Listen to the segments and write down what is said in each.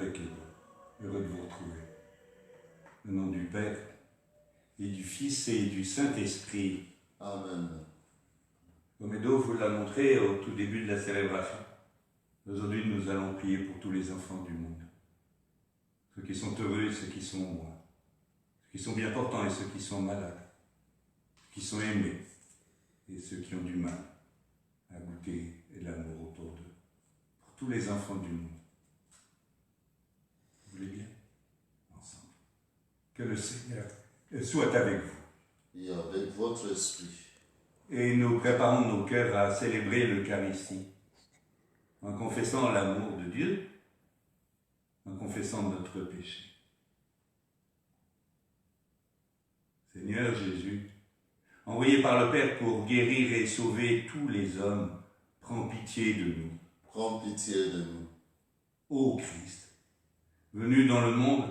Paquet, heureux de vous retrouver. Au nom du Père, et du Fils et du Saint-Esprit. Amen. Gomedo vous l'a montré au tout début de la célébration. Aujourd'hui, nous allons prier pour tous les enfants du monde. Ceux qui sont heureux et ceux qui sont moins. Ceux qui sont bien portants et ceux qui sont malades. Ceux qui sont aimés et ceux qui ont du mal à goûter et l'amour autour d'eux. Pour tous les enfants du monde. Vous voulez bien? Ensemble. Que le Seigneur soit avec vous. Et avec votre esprit. Et nous préparons nos cœurs à célébrer l'Eucharistie en confessant l'amour de Dieu, en confessant notre péché. Seigneur Jésus, envoyé par le Père pour guérir et sauver tous les hommes, prends pitié de nous. Prends pitié de nous. Ô Christ, venu dans le monde,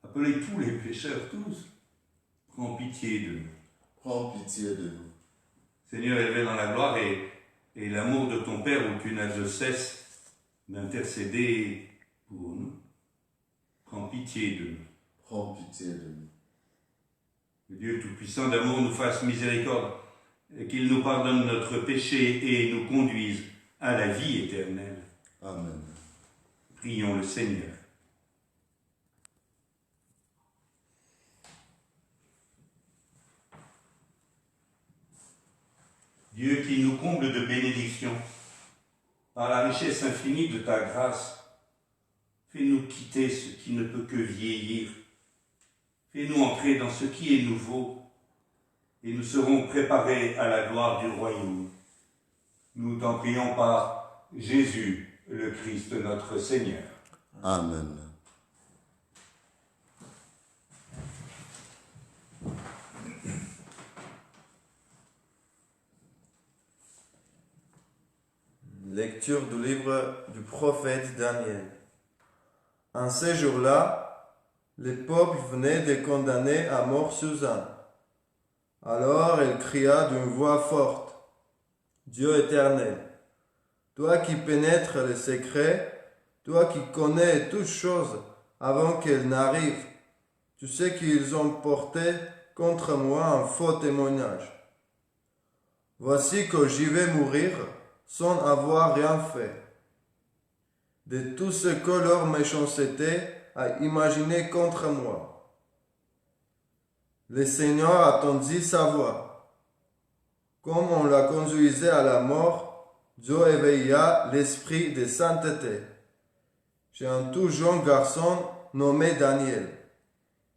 appelez tous les pécheurs tous, prends pitié de nous. Prends pitié de nous. Seigneur, élevé dans la gloire et l'amour de ton Père où tu n'as de cesse d'intercéder pour nous, prends pitié de nous. Prends pitié de nous. Que Dieu Tout-Puissant d'amour nous fasse miséricorde et qu'il nous pardonne notre péché et nous conduise à la vie éternelle. Amen. Prions le Seigneur. Dieu qui nous comble de bénédictions, par la richesse infinie de ta grâce, fais-nous quitter ce qui ne peut que vieillir. Fais-nous entrer dans ce qui est nouveau, et nous serons préparés à la gloire du royaume. Nous t'en prions par Jésus, le Christ notre Seigneur. Amen. Lecture du livre du prophète Daniel. En ces jours-là, le peuple venait de condamner à mort Suzanne. Alors elle cria d'une voix forte: Dieu éternel, toi qui pénètres les secrets, toi qui connais toutes choses avant qu'elles n'arrivent, tu sais qu'ils ont porté contre moi un faux témoignage. Voici que j'y vais mourir sans avoir rien fait. De tout ce que leur méchanceté a imaginé contre moi. Le Seigneur attendit sa voix. Comme on la conduisait à la mort, Dieu éveilla l'esprit de sainteté chez un tout jeune garçon nommé Daniel,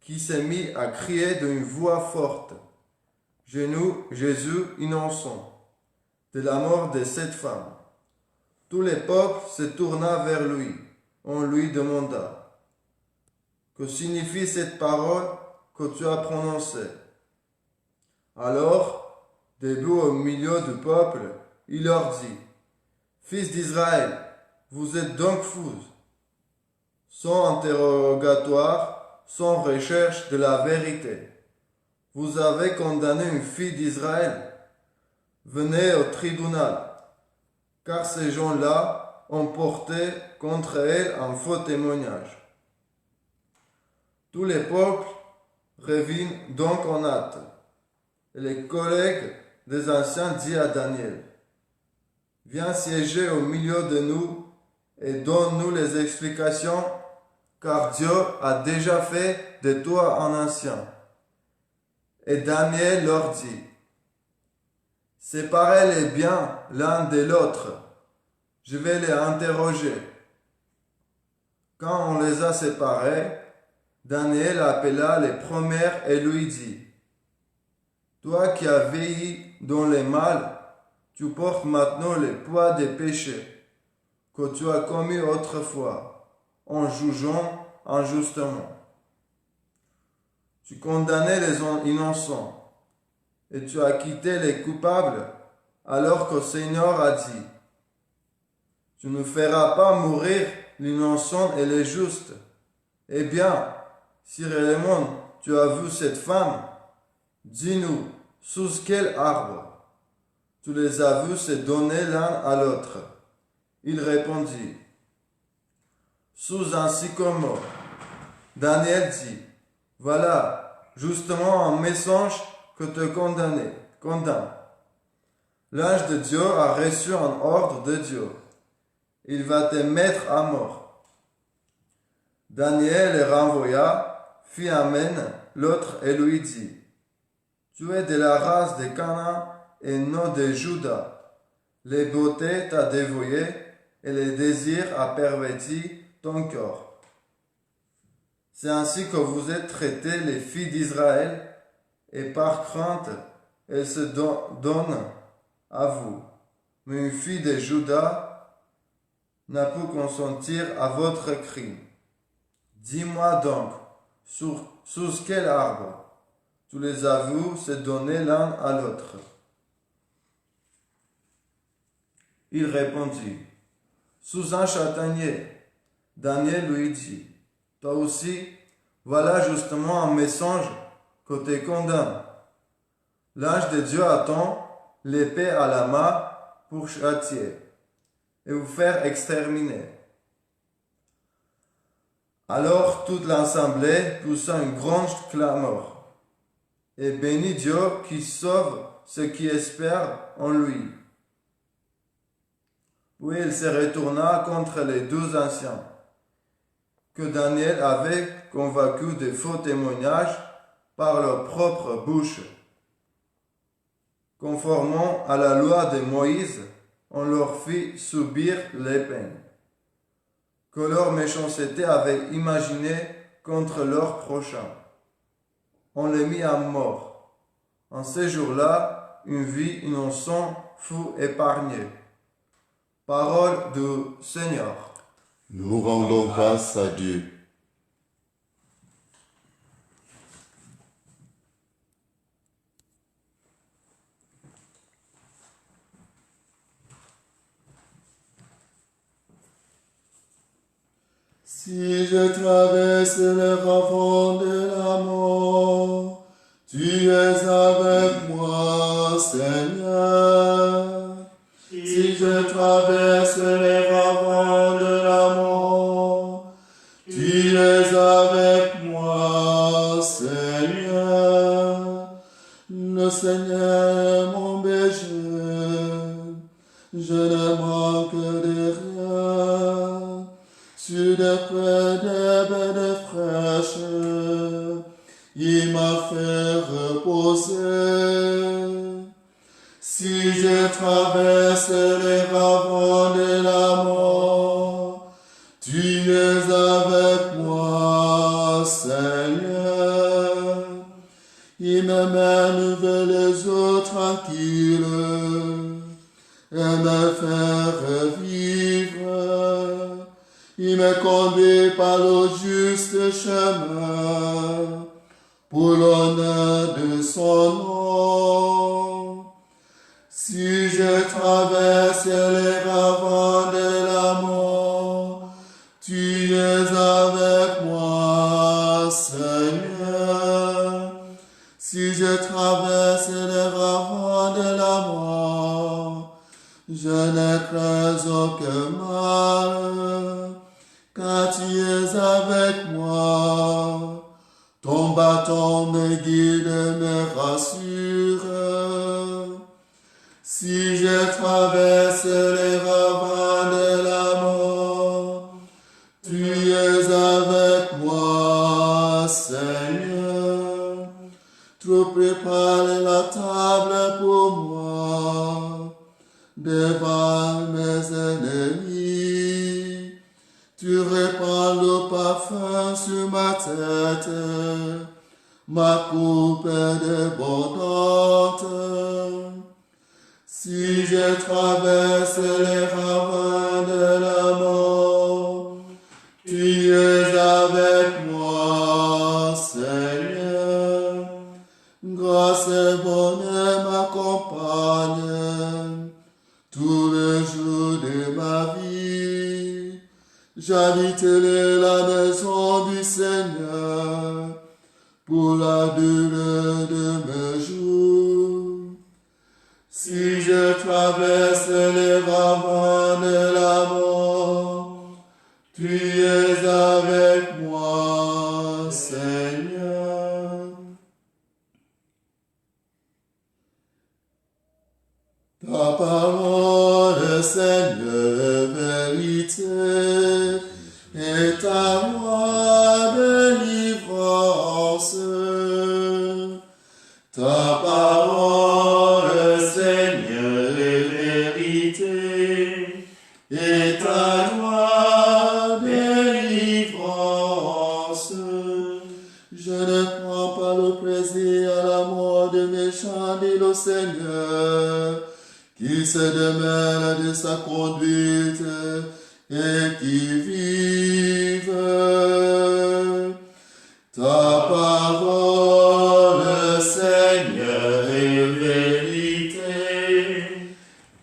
qui s'est mis à crier d'une voix forte: Jésus innocent de la mort de cette femme. Tout le peuple se tourna vers lui. On lui demanda: que signifie cette parole que tu as prononcée? Alors, debout au milieu du peuple, il leur dit: Fils d'Israël, vous êtes donc fous. Sans interrogatoire, sans recherche de la vérité, vous avez condamné une fille d'Israël. Venez au tribunal, car ces gens-là ont porté contre elle un faux témoignage. Tous les peuples revinrent donc en hâte. Et les collègues des anciens dirent à Daniel: Viens siéger au milieu de nous et donne-nous les explications, car Dieu a déjà fait de toi un ancien. Et Daniel leur dit: Séparez les biens l'un de l'autre. Je vais les interroger. Quand on les a séparés, Daniel appela les premières et lui dit: Toi qui as veillé dans le mal, tu portes maintenant le poids des péchés que tu as commis autrefois, en jugeant injustement. Tu condamnais les innocents et tu as quitté les coupables, alors que le Seigneur a dit: Tu ne feras pas mourir l'innocent et le juste. Eh bien, si réellement tu as vu cette femme, dis-nous, sous quel arbre tu les as vus se donner l'un à l'autre? Il répondit: sous un sycomore. Daniel dit, voilà, justement un message que te condamne. L'ange de Dieu a reçu un ordre de Dieu. Il va te mettre à mort. Daniel le renvoya, fit amen, l'autre et lui dit, tu es de la race de Canaan et non de Juda. Les beautés t'a dévoyé et les désirs a perverti ton cœur. C'est ainsi que vous êtes traités les filles d'Israël, et par crainte, elles se donnent à vous. Mais une fille de Juda n'a pu consentir à votre crime. Dis-moi donc, sous quel arbre tous les as vus se donner l'un à l'autre? Il répondit, sous un châtaignier. Daniel lui dit, toi aussi, voilà justement un message que te condamne. L'ange de Dieu attend l'épée à la main pour châtier et vous faire exterminer. Alors toute l'assemblée poussa une grande clameur et bénit Dieu qui sauve ceux qui espèrent en lui. Puis il se retourna contre les 12 anciens que Daniel avait convaincus de faux témoignages par leur propre bouche. Conformément à la loi de Moïse, on leur fit subir les peines que leur méchanceté avait imaginées contre leur prochain. On les mit à mort. En ces jours-là, une vie innocente fut épargnée. Parole du Seigneur. Nous rendons grâce à Dieu. Si je traverse le ravin de la mort, tu es avec moi, Seigneur. Si je traverse les ravins de la mort, tu es avec moi, Seigneur. Le Seigneur est mon berger, je ne manque de rien. Sur des prés d'herbe fraîche, il m'a fait reposer. Si je traverse les ravins de la mort, tu es avec moi, Seigneur. Il me mène vers les eaux tranquilles et me fait revivre. Il me conduit par le juste chemin pour l'honneur de son nom. Si je traverse les ravins de la mort, tu es avec moi, Seigneur. Si je traverse les ravins de la mort, je ne crains aucun mal, car tu es avec moi. Ton bâton me guide et me rassure. Si je traverse les ravins de la mort, tu es avec moi, Seigneur. Tu prépares la table pour moi devant mes ennemis. Tu répands le parfum sur ma tête, ma coupe est débordante. Si je traverse les ravins de la mort, tu es avec moi, Seigneur. Grâce et bonheur m'accompagnent tous les jours de ma vie. J'habiterai la maison du Seigneur pour la durée de mes jours. Si je traverse les ravins de la mort, tu es le Seigneur est vérité, et ta loi délivrance. Ta parole, Seigneur, est vérité, et ta loi délivrance. Je ne prends pas le plaisir à la mort de méchant, dit le Seigneur, qui se démêle de sa conduite et qui vive. Ta parole, Seigneur, est vérité,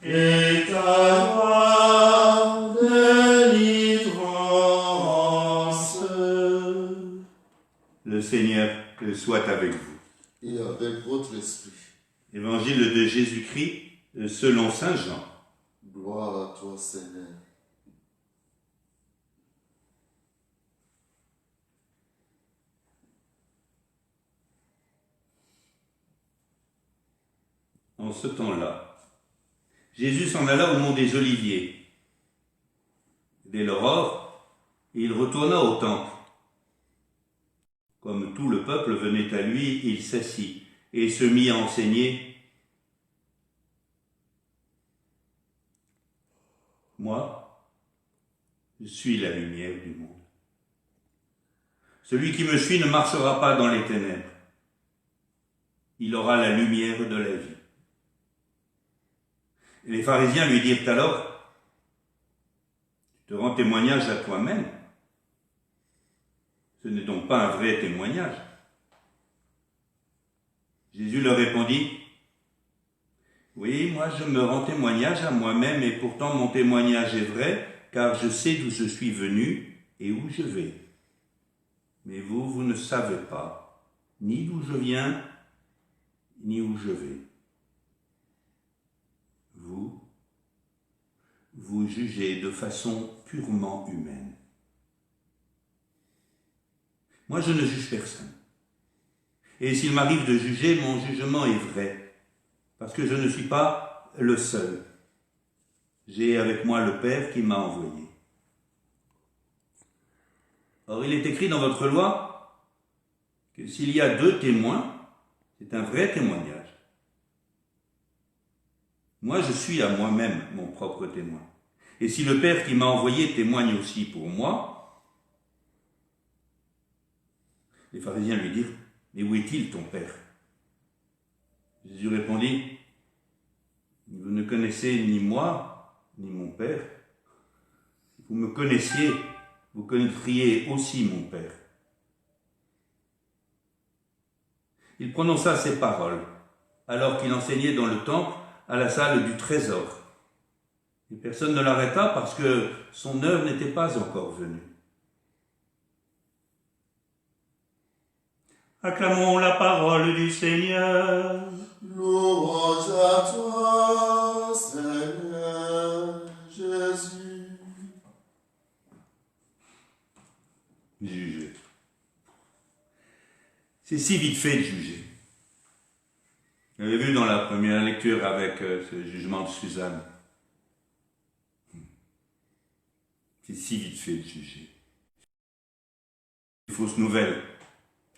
et ta loi délivrance. Le Seigneur soit avec vous. Et avec votre esprit. Évangile de Jésus-Christ selon Saint Jean. Gloire à toi, Seigneur. En ce temps-là, Jésus s'en alla au mont des Oliviers. Dès l'aurore, il retourna au temple. Comme tout le peuple venait à lui, il s'assit et se mit à enseigner. Moi, je suis la lumière du monde. Celui qui me suit ne marchera pas dans les ténèbres. Il aura la lumière de la vie. Et les pharisiens lui dirent alors, tu te rends témoignage à toi-même. Ce n'est donc pas un vrai témoignage. Jésus leur répondit, oui, moi je me rends témoignage à moi-même et pourtant mon témoignage est vrai, car je sais d'où je suis venu et où je vais. Mais vous, vous ne savez pas, ni d'où je viens, ni où je vais. Vous jugez de façon purement humaine. Moi, je ne juge personne. Et s'il m'arrive de juger, mon jugement est vrai, parce que je ne suis pas le seul. J'ai avec moi le Père qui m'a envoyé. Or, il est écrit dans votre loi que s'il y a 2 témoins, c'est un vrai témoignage. Moi, je suis à moi-même mon propre témoin. Et si le Père qui m'a envoyé témoigne aussi pour moi, les pharisiens lui dirent, mais où est-il ton Père? Jésus répondit, vous ne connaissez ni moi, ni mon Père. Si vous me connaissiez, vous connaîtriez aussi mon Père. Il prononça ces paroles, alors qu'il enseignait dans le temple, à la salle du trésor. Et personne ne l'arrêta parce que son heure n'était pas encore venue. Acclamons la parole du Seigneur. Louange à toi, Seigneur Jésus. Juger. C'est si vite fait de juger. Vous avez vu dans la première lecture avec ce jugement de Suzanne. C'est si vite fait de juger. Une fausse nouvelle,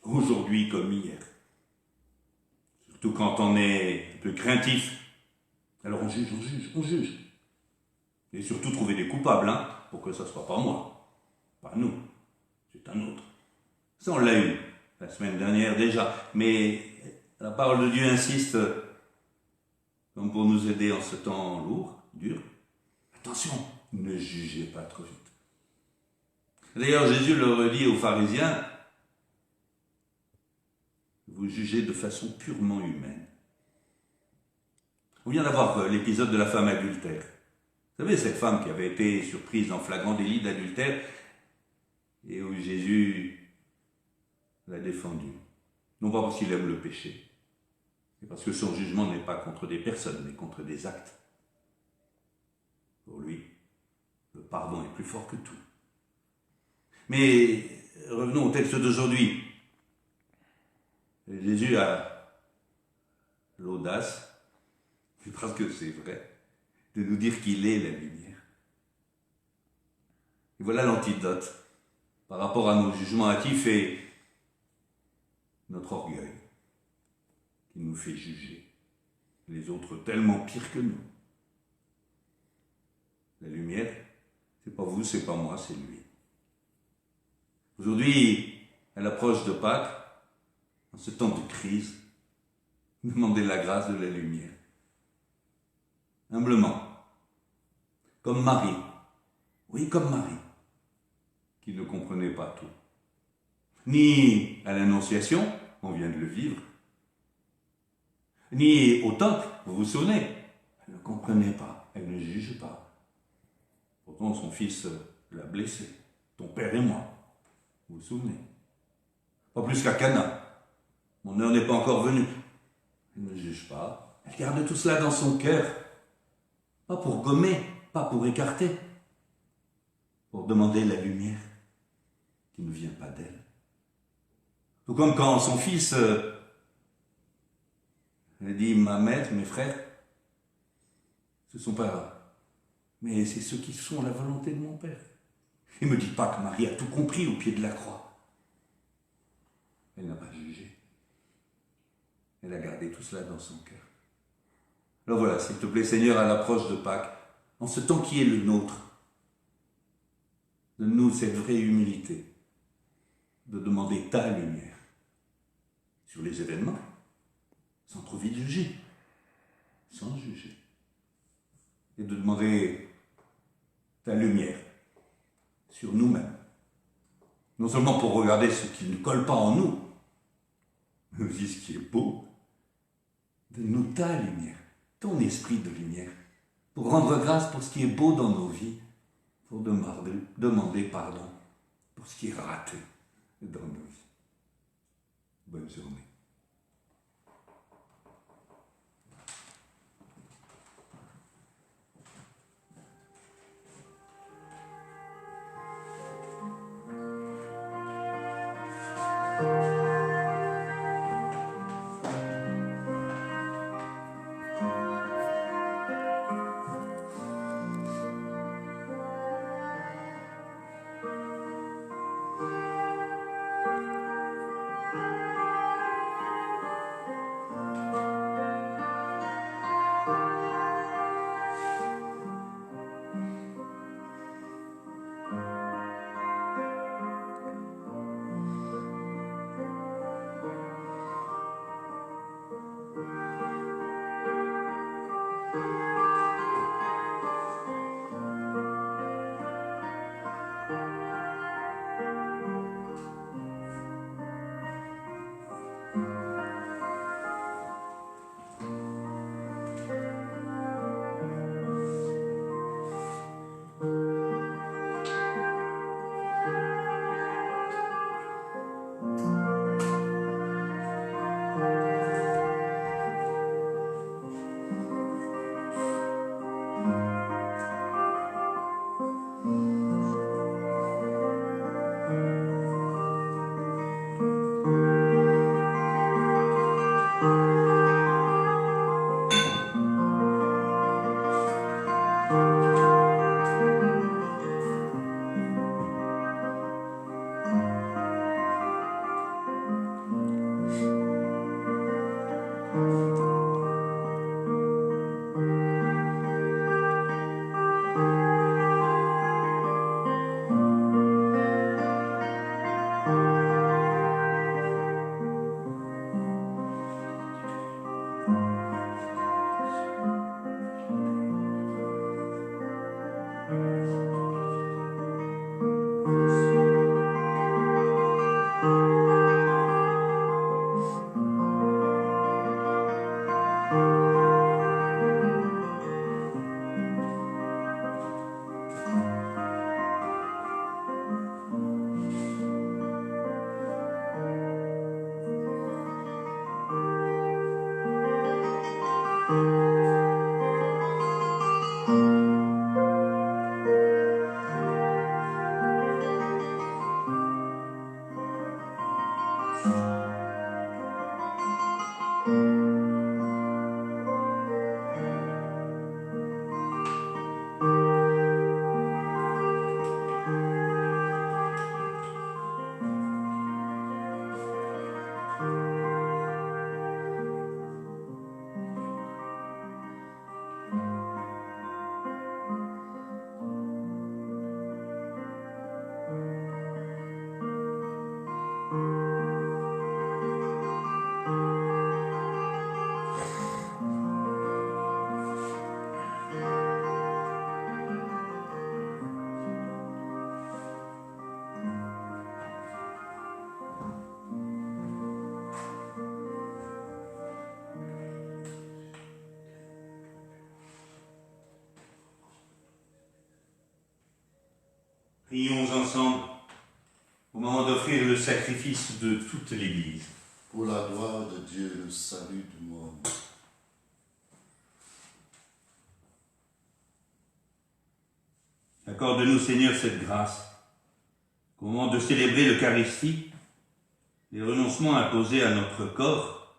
aujourd'hui comme hier. Surtout quand on est un peu craintif. Alors on juge. Et surtout trouver des coupables, pour que ça ne soit pas moi. Pas nous. C'est un autre. Ça on l'a eu la semaine dernière déjà. Mais la parole de Dieu insiste, comme pour nous aider en ce temps lourd, dur. Attention, ne jugez pas trop vite. D'ailleurs, Jésus le redit aux pharisiens, vous jugez de façon purement humaine. On vient d'avoir l'épisode de la femme adultère. Vous savez, cette femme qui avait été surprise en flagrant délit d'adultère et où Jésus l'a défendue. Non pas parce qu'il aime le péché, mais parce que son jugement n'est pas contre des personnes, mais contre des actes. Pour lui, le pardon est plus fort que tout. Mais revenons au texte d'aujourd'hui. Jésus a l'audace, parce que c'est vrai, de nous dire qu'il est la lumière. Et voilà l'antidote par rapport à nos jugements hâtifs et notre orgueil qui nous fait juger les autres tellement pires que nous. La lumière, c'est pas vous, c'est pas moi, c'est lui. Aujourd'hui, à l'approche de Pâques, en ce temps de crise, demandez la grâce de la lumière. Humblement, comme Marie, oui, comme Marie, qui ne comprenait pas tout. Ni à l'Annonciation, on vient de le vivre, ni au temple, vous vous souvenez, elle ne comprenait pas, elle ne juge pas. Pourtant, son fils l'a blessé, ton père et moi, vous vous souvenez. Pas plus qu'à Cana, mon heure n'est pas encore venue. Elle ne juge pas, elle garde tout cela dans son cœur. Pas pour gommer, pas pour écarter, pour demander la lumière qui ne vient pas d'elle. Tout comme quand son fils, elle dit, ma mère, mes frères, ce sont pas, mais c'est ceux qui sont à la volonté de mon père. Et ne me dites pas que Marie a tout compris au pied de la croix. Elle n'a pas jugé. Elle a gardé tout cela dans son cœur. Alors voilà, s'il te plaît, Seigneur, à l'approche de Pâques, en ce temps qui est le nôtre, donne-nous cette vraie humilité de demander ta lumière sur les événements, sans trop vite juger, sans juger, et de demander ta lumière sur nous-mêmes, non seulement pour regarder ce qui ne colle pas en nous, mais aussi ce qui est beau. Donne-nous ta lumière, ton esprit de lumière, pour rendre grâce pour ce qui est beau dans nos vies, pour demander pardon pour ce qui est raté dans nos vies. Bonne journée. Prions ensemble au moment d'offrir le sacrifice de toute l'Église. Pour la gloire de Dieu et le salut du monde. Accorde-nous, Seigneur, cette grâce, qu'au moment de célébrer l'Eucharistie, les renoncements imposés à notre corps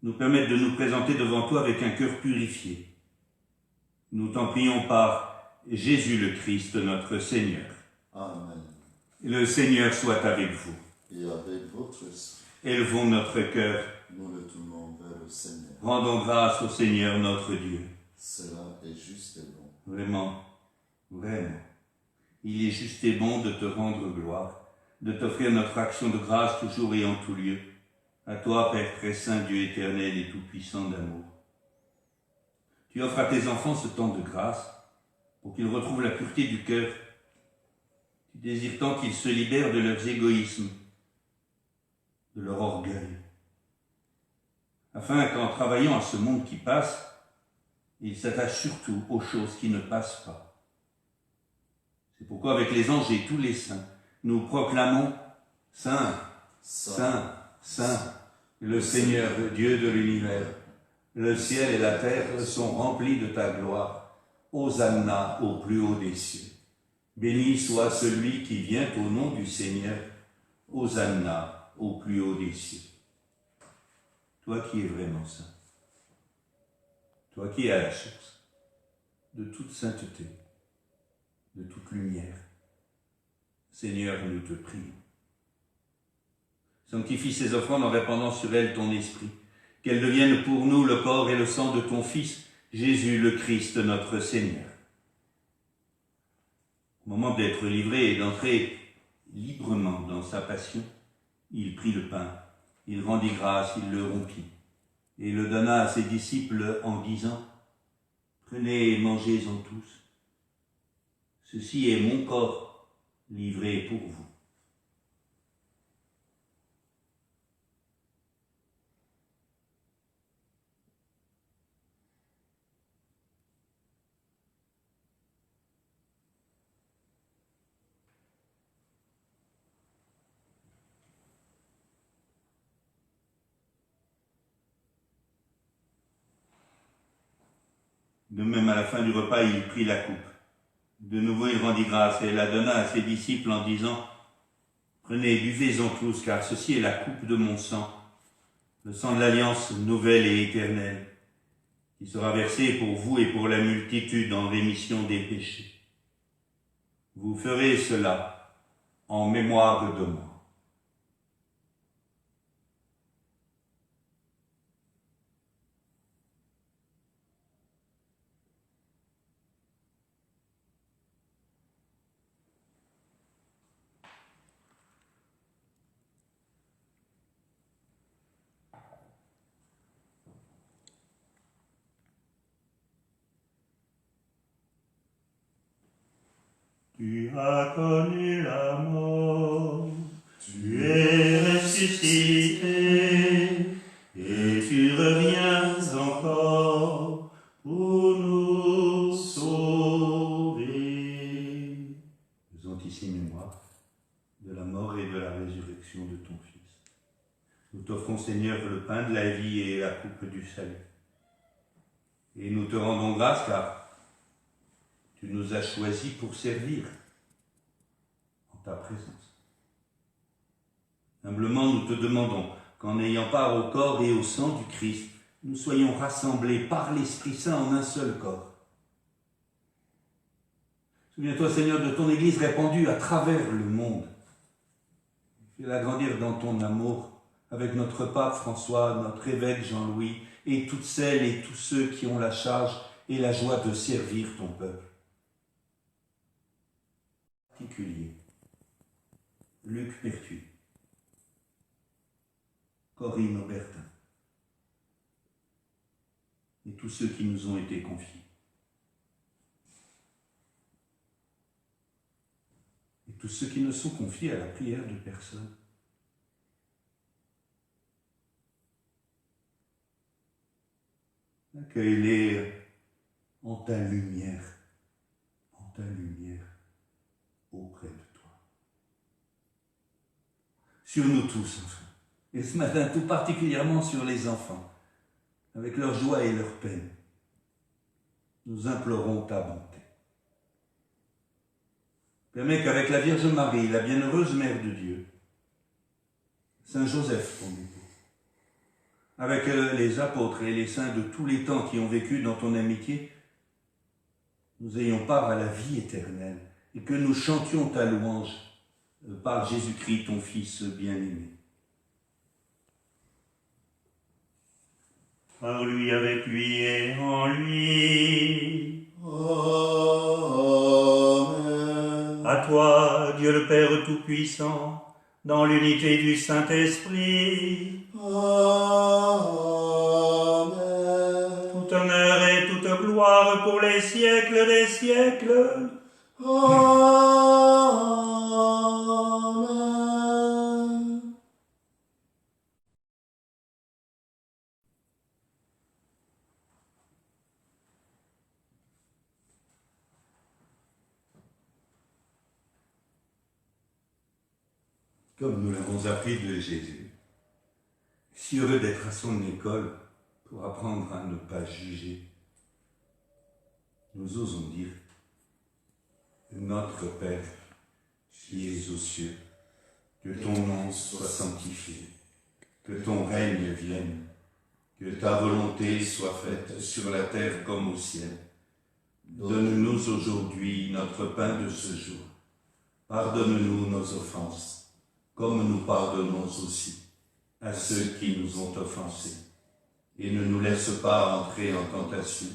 nous permettent de nous présenter devant toi avec un cœur purifié. Nous t'en prions par Jésus le Christ, notre Seigneur. Amen. Le Seigneur soit avec vous. Et avec votre esprit, Élevons notre cœur. nous le tournons vers le Seigneur. Rendons grâce au Seigneur notre Dieu. Cela est juste et bon. Vraiment, vraiment. Il est juste et bon de te rendre gloire, de t'offrir notre action de grâce toujours et en tout lieu. À toi, Père très saint, Dieu éternel et tout-puissant d'amour. Tu offres à tes enfants ce temps de grâce pour qu'ils retrouvent la pureté du cœur. Tu désires tant qu'ils se libèrent de leurs égoïsmes, de leur orgueil, afin qu'en travaillant à ce monde qui passe, ils s'attachent surtout aux choses qui ne passent pas. C'est pourquoi avec les anges et tous les saints, nous proclamons « Saint, Saint, Saint, le Seigneur, le Dieu de l'univers. Le ciel et la terre sont remplis de ta gloire. Hosanna au plus haut des cieux. Béni soit celui qui vient au nom du Seigneur. Hosanna au plus haut des cieux. » Toi qui es vraiment saint, toi qui es à la source de toute sainteté, de toute lumière, Seigneur, nous te prions. Sanctifie ces offrandes en répandant sur elles ton esprit, qu'elles deviennent pour nous le corps et le sang de ton Fils, Jésus le Christ, notre Seigneur. Au moment d'être livré et d'entrer librement dans sa passion, il prit le pain, il rendit grâce, il le rompit, et le donna à ses disciples en disant « Prenez et mangez-en tous. Ceci est mon corps livré pour vous. » De même, à la fin du repas, il prit la coupe. De nouveau, il rendit grâce et la donna à ses disciples en disant « Prenez, buvez-en tous, car ceci est la coupe de mon sang, le sang de l'alliance nouvelle et éternelle, qui sera versé pour vous et pour la multitude en rémission des péchés. Vous ferez cela en mémoire de moi. » Tu as connu la mort, tu es ressuscité, et tu reviens encore pour nous sauver. Faisons ici mémoire de la mort et de la résurrection de ton Fils. Nous t'offrons, Seigneur, le pain de la vie et la coupe du salut. Et nous te rendons grâce car tu nous as choisis pour servir en ta présence. Humblement, nous te demandons qu'en ayant part au corps et au sang du Christ, nous soyons rassemblés par l'Esprit Saint en un seul corps. Souviens-toi, Seigneur, de ton Église répandue à travers le monde. Fais-la grandir dans ton amour avec notre pape François, notre évêque Jean-Louis et toutes celles et tous ceux qui ont la charge et la joie de servir ton peuple. Particulier, Luc Pertuis, Corinne Aubertin et tous ceux qui nous ont été confiés. Et tous ceux qui ne sont confiés à la prière de personne. Accueille-les en ta lumière, auprès de toi. Sur nous tous, enfin. Et ce matin, tout particulièrement sur les enfants, avec leur joie et leur peine, nous implorons ta bonté. Permets qu'avec la Vierge Marie, la bienheureuse Mère de Dieu, Saint Joseph, ton époux, avec les apôtres et les saints de tous les temps qui ont vécu dans ton amitié, nous ayons part à la vie éternelle et que nous chantions ta louange par Jésus-Christ, ton Fils bien-aimé. Par lui, avec lui et en lui. Amen. À toi, Dieu le Père Tout-Puissant, dans l'unité du Saint-Esprit, Amen. tout honneur et toute gloire pour les siècles des siècles. Amen. Comme nous l'avons appris de Jésus, si heureux d'être à son école pour apprendre à ne pas juger, nous osons dire « Notre Père, qui es aux cieux, que ton nom soit sanctifié, que ton règne vienne, que ta volonté soit faite sur la terre comme au ciel. Donne-nous aujourd'hui notre pain de ce jour. Pardonne-nous nos offenses, comme nous pardonnons aussi à ceux qui nous ont offensés. Et ne nous laisse pas entrer en tentation,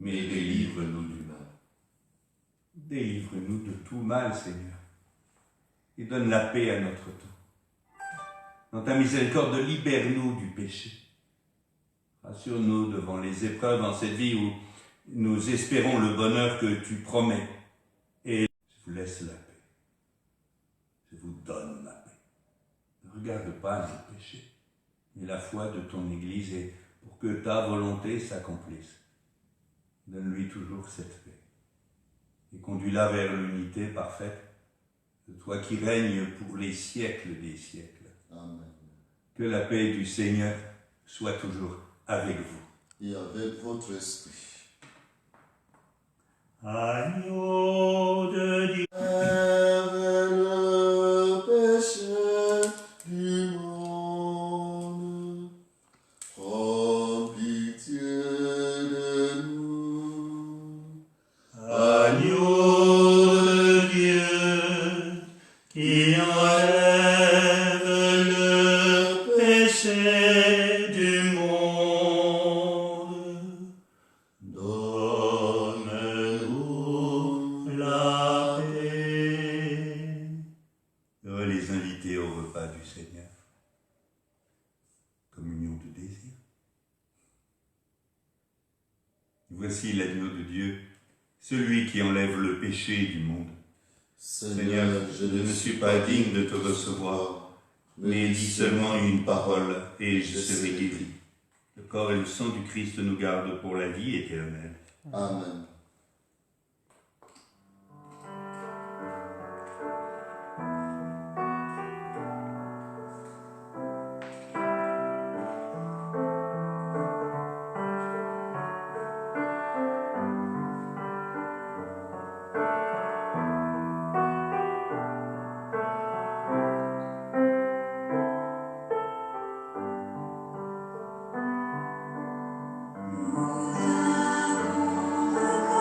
mais délivre-nous du mal. Délivre-nous de tout mal, Seigneur, et donne la paix à notre temps. Dans ta miséricorde, libère-nous du péché. Rassure-nous devant les épreuves en cette vie où nous espérons le bonheur que tu promets. Et je vous laisse la paix. Je vous donne la paix. Ne regarde pas nos péchés, mais la foi de ton Église et pour que ta volonté s'accomplisse. Donne-lui toujours cette paix et conduis-la vers l'unité parfaite de toi qui règnes pour les siècles des siècles. Amen. Que la paix du Seigneur soit toujours avec vous. Et avec votre esprit. Agneau de Dieu. Lève le péché du monde. Prends pitié de nous. Agneau de Dieu, qui enlève le péché du monde. Donne-nous la paix. Les invités au repas du Seigneur. Communion de désir. Voici l'agneau de Dieu, celui qui enlève le péché du monde. Seigneur, je ne suis pas digne de te recevoir, mais dis seulement une parole et je serai guéri. Le corps et le sang du Christ nous gardent pour la vie éternelle. Amen. Nous avons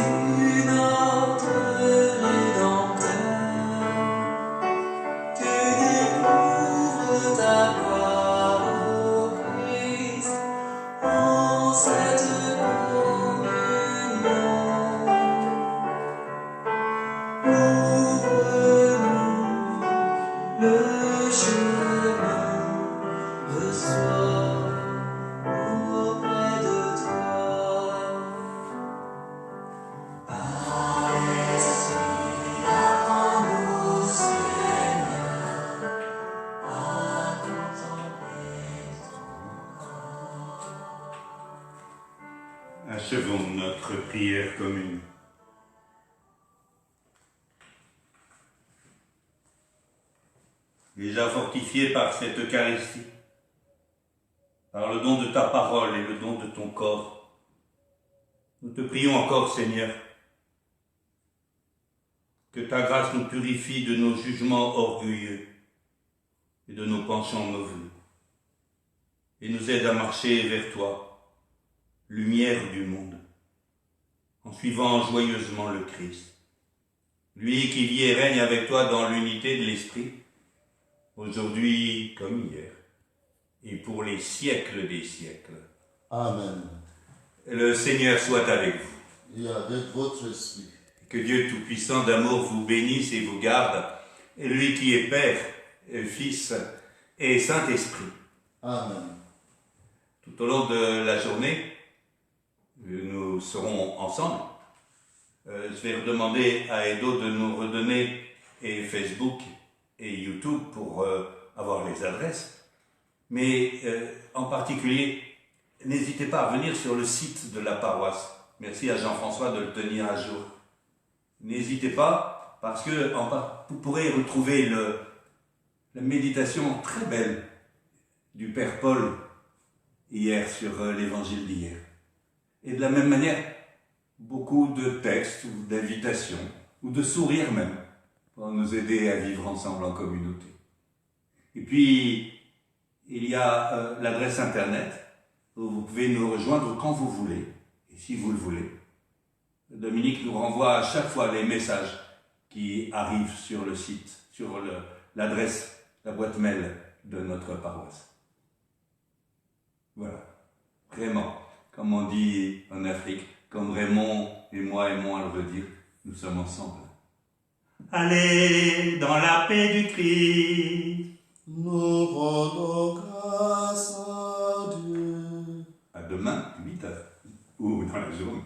Es-tu notre Rédempteur? Tu découvres ta gloire au Christ en cette communion. Ouvre-nous le chemin, reçois-nous auprès de toi. Par l'Esprit, apprends-nous, Seigneur, à contempler ton corps. Achevons notre prière commune. Déjà fortifié par cette Eucharistie, par le don de ta parole et le don de ton corps, nous te prions encore, Seigneur, que ta grâce nous purifie de nos jugements orgueilleux et de nos penchants mauvais, et nous aide à marcher vers toi, lumière du monde, en suivant joyeusement le Christ, lui qui vit et règne avec toi dans l'unité de l'Esprit, aujourd'hui comme hier, et pour les siècles des siècles. Amen. Le Seigneur soit avec vous. Et avec votre esprit. Que Dieu Tout-Puissant d'amour vous bénisse et vous garde, et lui qui est Père, Fils et Saint-Esprit. Amen. Tout au long de la journée, nous serons ensemble. Je vais demander à Edo de nous redonner et Facebook et YouTube pour avoir les adresses. Mais en particulier, n'hésitez pas à venir sur le site de la paroisse. Merci à Jean-François de le tenir à jour. N'hésitez pas, parce que vous pourrez retrouver la méditation très belle du Père Paul hier sur l'évangile d'hier. Et de la même manière, beaucoup de textes ou d'invitations, ou de sourires même, pour nous aider à vivre ensemble en communauté. Et puis, il y a l'adresse internet, où vous pouvez nous rejoindre quand vous voulez, et si vous le voulez. Dominique nous renvoie à chaque fois les messages qui arrivent sur le site, sur l'adresse, la boîte mail de notre paroisse. Voilà. Vraiment, comme on dit en Afrique, comme Raymond et moi aimons à le redire, nous sommes ensemble. Allez dans la paix du Christ. Nous rendons grâce à Dieu. À demain, 8h, ou dans la journée.